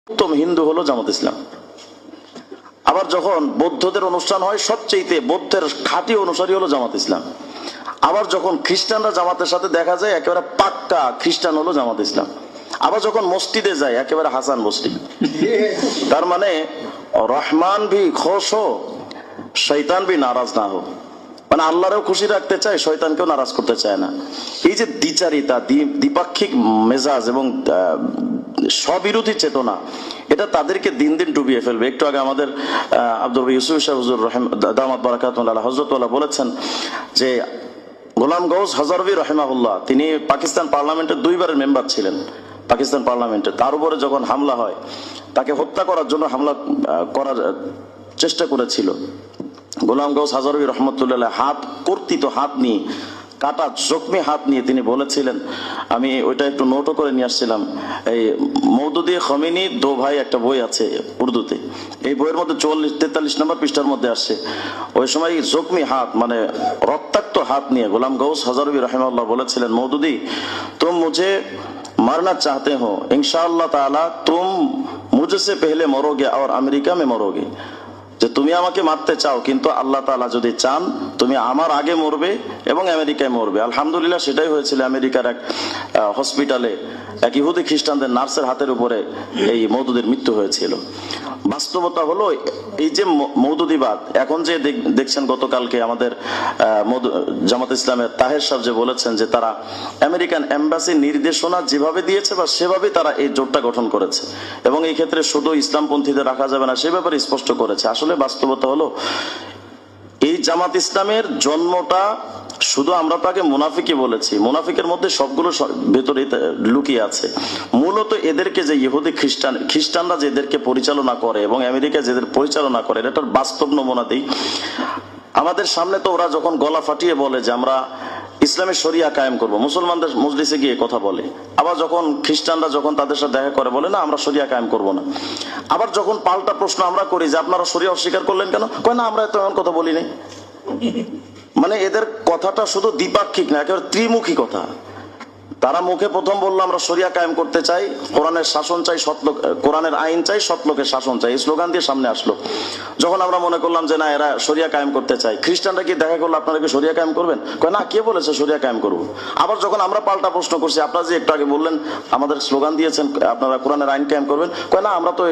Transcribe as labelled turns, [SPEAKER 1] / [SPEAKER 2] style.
[SPEAKER 1] উত্তম হিন্দু হলো জামাত ইসলাম। আবার যখন বৌদ্ধদের অনুষ্ঠান হয়, সবচেয়ে বৌদ্ধের খাঁটি অনুসারী হলো জামাত ইসলাম। আবার যখন খ্রিস্টানরা জামাতের সাথে দেখা যায়, একেবারে পাক্কা খ্রিস্টান হলো জামাত ইসলাম। আবার যখন মসজিদে যায়, একেবারে হাসান বসরি। তার মানে রহমান ভি খুশ হো, শয়তান ভি নারাজ না হো। মানে আল্লাহরেও খুশি রাখতে চায়, শয়তানকেও নারাজ করতে চায় না। এই যে দ্বিচারিতা, দ্বিপাক্ষিক মেজাজ এবং স্ববিরোধী চেতনা, এটা তাদেরকে দিন দিন ডুবিয়ে ফেলবে। একটু আগে আমাদের আব্দুল ইউসুফ শাহ হুজুর দামাত বারাকাতুল্লাহ হযরতুল্লাহ বলেছেন যে গোলাম গৌস হাজারভি রহিমাহুল্লাহ, তিনি পাকিস্তান পার্লামেন্টের 2 বারের মেম্বার ছিলেন। পাকিস্তান পার্লামেন্টে তার উপরে যখন হামলা হয়, তাকে হত্যা করার জন্য হামলা করার চেষ্টা করেছিল। গোলাম গৌস হাজারভি রহমতুল্লাহ কর্তৃত হাত নিয়ে, কাটা জখমি হাত নিয়ে তিনি বলেছিলেন, আমি ওইটা একটু নোটও করে নিয়ে আসছিলাম, এই মওদুদি খমিনি দো ভাই একটা বই আছে উর্দুতে, এই বইয়ের মধ্যে 44-43 নম্বর পৃষ্ঠার মধ্যে আসছে। ওই সময় জখমি হাত, মানে রক্তাক্ত হাত নিয়ে গোলাম গৌস হাজারভি রহিমাহুল্লাহ বলেছিলেন, মওদুদি তুম মুঝে মারনা চাহতে হো, ইনশাআল্লাহ তাআলা তুম মুঝসে পেহলে মরোগে আর আমেরিকা মে মরোগে। যে তুমি আমাকে মারতে চাও, কিন্তু আল্লাহ তাআলা যদি চান তুমি আমার আগে মরবে এবং আমেরিকায় মরবে। আলহামদুলিল্লাহ সেটাই হয়েছিল। আমেরিকার এক হসপিটালে এক ইহুদি খ্রিস্টানদের নার্সের হাতের উপরে এই মওদুদের মৃত্যু হয়েছিল। বাস্তবতা হলো এই যে মওদুদিবাদ, এখন যে দেখছেন, গতকালকে আমাদের জামাত ইসলামের তাহের সাহেব যে বলেছেন যে তারা আমেরিকান এম্বাসি নির্দেশনা যেভাবে দিয়েছে বা সেভাবে তারা এই জোটটা গঠন করেছে, এবং এই ক্ষেত্রে শুধু ইসলামপন্থীদের রাখা যাবে না সে ব্যাপারে স্পষ্ট করেছে। আসলে বাস্তবতা হলো এই জামাত ইসলামের জন্মটা, শুধু আমরা তাকে মুনাফিকই বলেছি, মুনাফিকের মধ্যে সবগুলো ভেতরে লুকিয়ে আছে। মূলত এদেরকে যে ইহুদি খ্রিস্টানরা যে এদেরকে পরিচালনা করে এবং আমেরিকা যেদের পরিচালনা করে, এটার বাস্তব নমুনা দিই। আমাদের সামনে তো ওরা যখন গলা ফাটিয়ে বলে যে আমরা ইসলামের শরিয়া কায়েম করব, মুসলমানদের মজলিসে গিয়ে কথা বলে। আবার যখন খ্রিস্টানরা যখন তাদের সাথে দেখা করে, বলে না আমরা শরিয়া কায়েম করব না। আবার যখন পাল্টা প্রশ্ন আমরা করি যে আপনারা শরিয়া অস্বীকার করলেন কেন, কয় না আমরা তো এমন কথা বলি নাই। মানে এদের কথাটা শুধু দ্বিপাক্ষিক না, একেবারে ত্রিমুখী কথা। তারা মুখে প্রথম বললো আমরা শরিয়া কায়েম করতে চাই, কোরআনের শাসন চাই, কোরআনের আইন চাই, সৎ লোকের শাসন চাই, এই স্লোগান দিয়ে সামনে আসলো। যখন আমরা মনে করলাম যে না এরা শরিয়া কায়েম করতে চাই, খ্রিস্টানরা কি দেখা করলো আপনারা কি শরিয়া কায়েম করবেন, কয় না কে বলেছে শরিয়া কায়েম করবো। আবার যখন আমরা পাল্টা প্রশ্ন করছি, আপনারা যে একটু আগে বললেন আমাদের স্লোগান দিয়েছেন আপনারা কোরআনের আইন কায়েম করবেন, কয় না আমরা তো